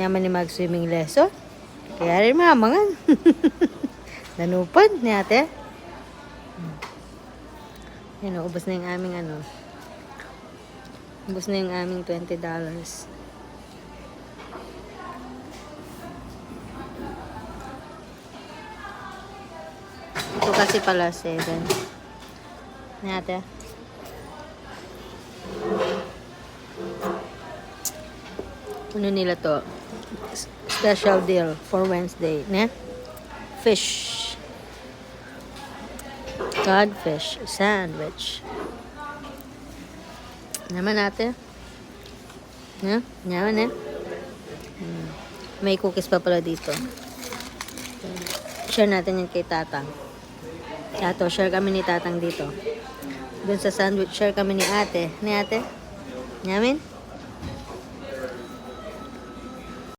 naman ni mag-swimming lesson. Kaya rin mamangan. Nanupad ni ate. Yan, ubos na yung aming ubos na yung aming $20. Ito kasi pala 7. Ni ate. Ano nila to? Special deal for Wednesday, ne? Fish. Codfish sandwich. Naman natin. Ne? Naman eh. May cookies pa pala dito. Share natin yan kay Tatang. Tato, share kami ni Tatang dito. Dun sa sandwich, share kami ni ate. Ni ate? Namin?